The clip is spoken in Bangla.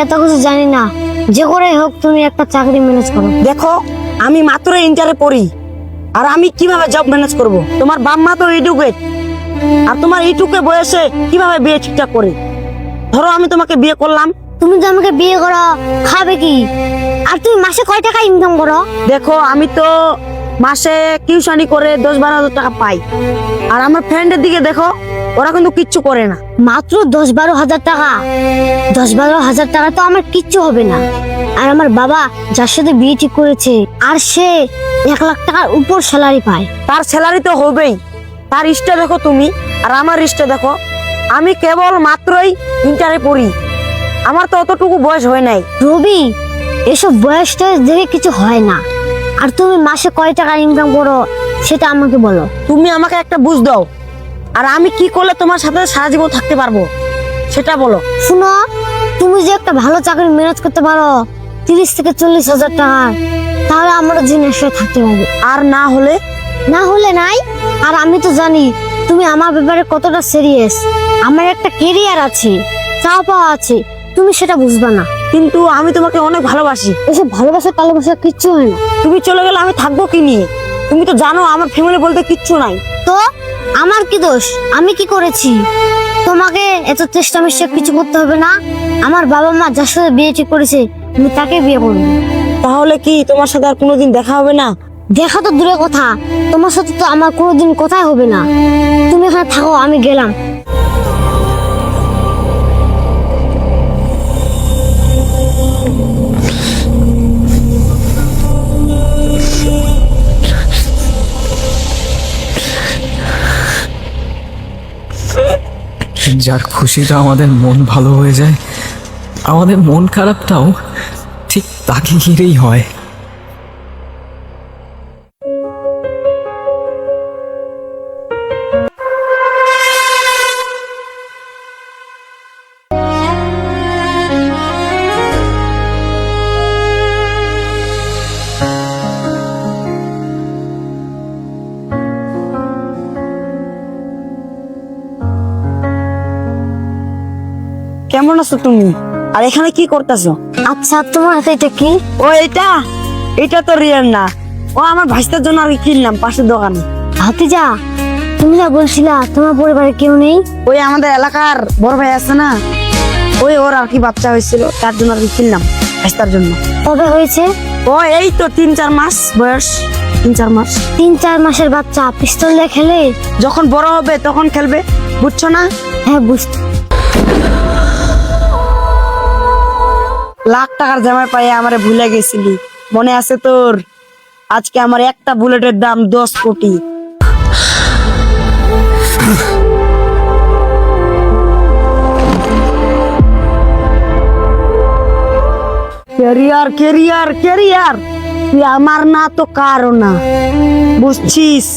এত কিছু জানি না, যে করে হোক তুমি একটা চাকরি ম্যানেজ করো। দেখো, আমি মাত্র ইন্টারে পড়ি, আর আমি কিভাবে জব ম্যানেজ করব? তোমার বাপ মা তো এডুকেট, আর তোমার এইটুকু বয়সে কিভাবে বিয়ে ঠিকঠাক করে? ধরো আমি তোমাকে বিয়ে করলাম, তুমি তো আমাকে বিয়ে করো, খাবে কি? আর তুমি মাসে কয় টাকা ইনকাম করো? দেখো আমি তো মাসে টিউশনি করে 10-12 হাজার টাকা পাই, আর আমার ফ্রেন্ডের দিকে দেখো, ওরা কিন্তু কিচ্ছু করে না। মাত্র 10-12 হাজার টাকা? 10-12 হাজার টাকা তো আমার কিচ্ছু হবে না। আর আমার বাবা যার সাথে বিয়ে ঠিক করেছে, আর সে 1 লাখ টাকার উপর স্যালারি পায়। তার স্যালারি তো হবেই, তার ইস্টে দেখো তুমি, আর আমার ইস্টে দেখো। আমি কেবল মাত্রই ইন্টারে পড়ি, আমার তো অতটুকু বয়স হয় নাই। রবি, এসব বয়স টয়স দেখে কিছু হয় না। আর তুমি মাসে কয় টাকা ইনকাম করো সেটা আমাকে বলো। তুমি আমাকে একটা বুঝ দাও, আর আমি কি করলে তোমার সাথে সারা জীবন থাকতে পারবো সেটা বলো। শুনো, তুমি যে একটা ভালো চাকরি ম্যানেজ করতে পারো 30 থেকে 40 হাজার টাকা, তাহলে আমরা দিনের সাথে থাকতে পারবো। আর না হলে? না হলে নাই। আর আমি তো জানি তুমি আমার ব্যাপারে কতটা সিরিয়াস। আমার একটা ক্যারিয়ার আছে, চাওয়া পাওয়া আছে, তুমি সেটা বুঝবা না। কিন্তু আমি তোমাকে অনেক ভালোবাসি। এসব ভালোবাসা টালোবাসা কিচ্ছু হয় না। তুমি চলে গেলে আমি থাকবো কি নিয়ে? তুমি তো জানো আমার ফ্যামিলি বলতে কিচ্ছু নাই। তো আমার কি দোষ? আমি কি করেছি? তোমাকে এত চেষ্টা মিষ্টা কিছু করতে হবে না। আমার বাবা মা যার সাথে বিয়ে ঠিক করেছে, আমি তাকে বিয়ে করবো। তাহলে কি তোমার সাথে আর কোনোদিন দেখা হবে না? দেখা তো দূরের কথা, তোমার সাথে তো আমার কোনোদিন কথাই হবে না। তুমি এখানে থাকো, আমি গেলাম। যার খুশিতে আমাদের মন ভালো হয়ে যায়, আমাদের মন খারাপটাও ঠিক তাকে ঘিরেই হয়। কেমন আছো তুমি? আর এখানে কি করতেছো? আচ্ছা, তোমার হাতে এটা কি? ও এটা এটা তো রিয়ার না, ও আমার ভাইস্তার জন্য আমি কিনলাম পাশের দোকানে। ভাতিজা, তুমি যা বলছিলা তোমার পরিবারে কেউ নেই। ওই আমাদের এলাকার বড় ভাই আছে না, ওই ওর আর কি বাচ্চা হয়েছিল, তার জন্য আর কি কিনলাম ভাইস্তার জন্য। কবে হয়েছে? ও এই তো 3-4 মাস বয়স, 3-4 মাস। 3-4 মাসের বাচ্চা পিস্তল দিয়ে খেলে? যখন বড় হবে তখন খেলবে, বুঝছো না? হ্যাঁ, বুঝতে। লাখ টাকার জামাই পাইয়ে আমারে ভুলে গেছিলি, মনে আছে তোর? আজকে আমার একটা বুলেটের দাম 10 কোটি। ক্যারিয়ার ক্যারিয়ার ক্যারিয়ার, তুই আমার না তো কারো না, বুঝছিস?